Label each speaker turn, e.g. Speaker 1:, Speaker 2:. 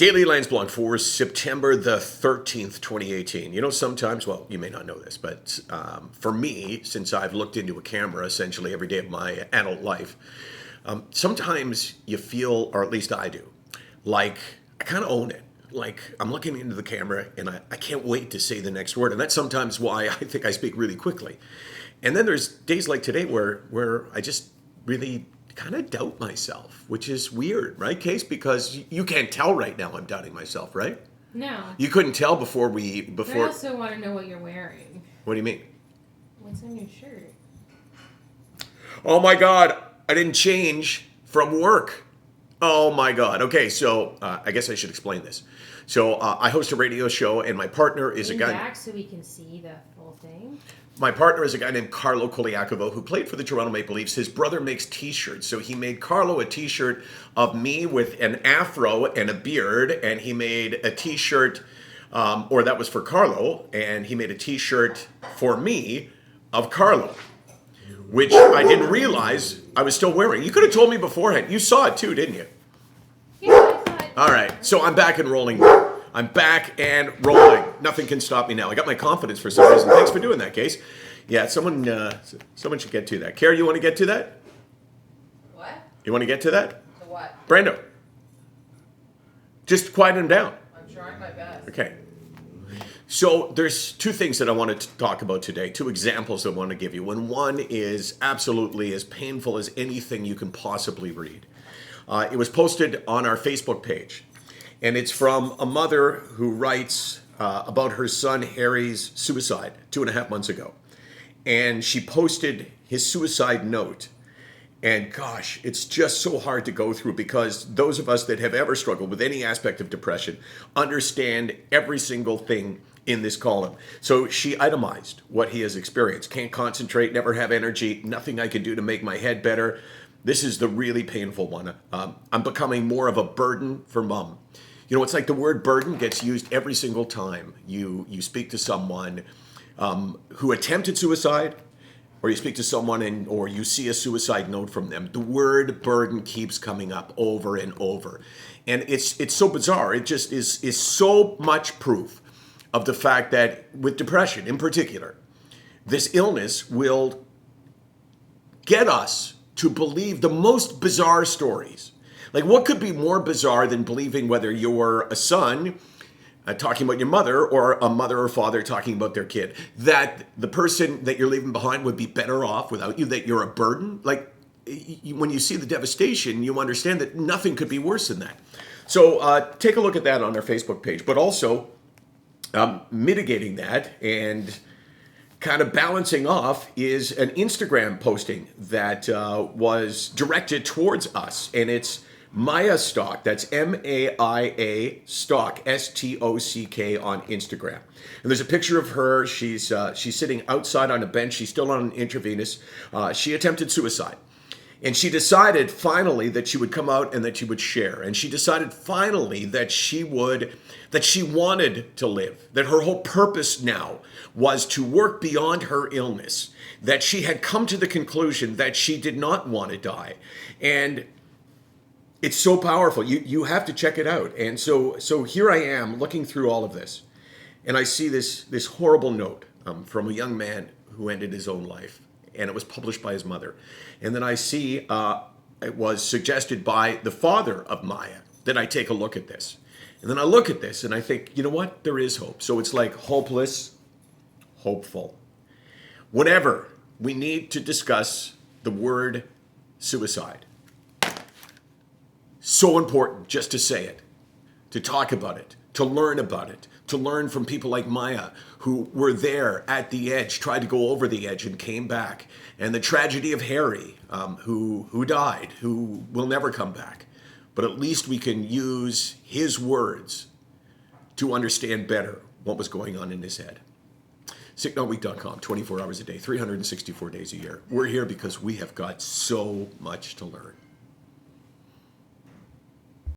Speaker 1: Daily Landsblog for September the 13th, 2018. You know, sometimes, well, you may not know this, but for me, since I've looked into a camera essentially every day of my adult life, sometimes you feel, or at least I do, like I kind of own it. Like I'm looking into the camera and I can't wait to say the next word. And that's sometimes why I think I speak really quickly. And then there's days like today where I just really kind of doubt myself, which is weird, right, Case? Because you can't tell right now I'm doubting myself, right?
Speaker 2: No.
Speaker 1: You couldn't tell before.
Speaker 2: I also want to know what you're wearing.
Speaker 1: What do you mean?
Speaker 2: What's on your shirt?
Speaker 1: Oh my God, I didn't change from work. Oh my God. Okay, so I guess I should explain this. So I host a radio show, and my partner is a guy.
Speaker 2: Back so we can see the full thing.
Speaker 1: My partner is a guy named Carlo Koliakovo who played for the Toronto Maple Leafs. His brother makes T-shirts, so he made Carlo a T-shirt of me with an afro and a beard, and he made a T-shirt, or that was for Carlo, and he made a T-shirt for me of Carlo, which I didn't realize I was still wearing. You could have told me beforehand. You saw it too, didn't you?
Speaker 2: Yeah, I saw it.
Speaker 1: All right, so I'm back and rolling. I'm back and rolling. Nothing can stop me now. I got my confidence for some reason. Thanks for doing that, Case. Yeah, someone should get to that. Carrie, you want to get to that?
Speaker 3: What?
Speaker 1: You want to get to that?
Speaker 3: To what?
Speaker 1: Brando. Just quiet him down.
Speaker 3: I'm trying my best.
Speaker 1: Okay. So there's two things that I wanted to talk about today, two examples I want to give you. And one is absolutely as painful as anything you can possibly read. It was posted on our Facebook page. And it's from a mother who writes about her son Harry's suicide 2.5 months ago. And she posted his suicide note. And gosh, it's just so hard to go through because those of us that have ever struggled with any aspect of depression understand every single thing in this column. So she itemized what he has experienced. Can't concentrate, never have energy, nothing I can do to make my head better. This is the really painful one. I'm becoming more of a burden for mom. You know, it's like the word burden gets used every single time you speak to someone who attempted suicide, or you speak to someone or you see a suicide note from them. The word burden keeps coming up over and over. And it's so bizarre. It just is so much proof of the fact that with depression in particular, this illness will get us to believe the most bizarre stories. Like, what could be more bizarre than believing whether you're a son talking about your mother or a mother or father talking about their kid, that the person that you're leaving behind would be better off without you, that you're a burden? Like, when you see the devastation, you understand that nothing could be worse than that. So take a look at that on our Facebook page, but also mitigating that and kind of balancing off is an Instagram posting that was directed towards us, and it's Maya Stock. That's M-A-I-A Stock, S-T-O-C-K on Instagram. And there's a picture of her. She's sitting outside on a bench. She's still on an intravenous. She attempted suicide. And she decided finally that she would come out and that she would share. And she decided finally that she wanted to live, that her whole purpose now was to work beyond her illness, that she had come to the conclusion that she did not want to die. And it's so powerful. You have to check it out. And so here I am looking through all of this, and I see this horrible note from a young man who ended his own life, and it was published by his mother. And then I see it was suggested by the father of Maya that I take a look at this. And then I look at this and I think, you know what? There is hope. So it's like hopeless, hopeful. Whenever we need to discuss the word suicide, so important just to say it, to talk about it, to learn about it, to learn from people like Maya who were there at the edge, tried to go over the edge and came back. And the tragedy of Harry, who died, who will never come back. But at least we can use his words to understand better what was going on in his head. SickNotWeak.com, 24 hours a day, 364 days a year. We're here because we have got so much to learn.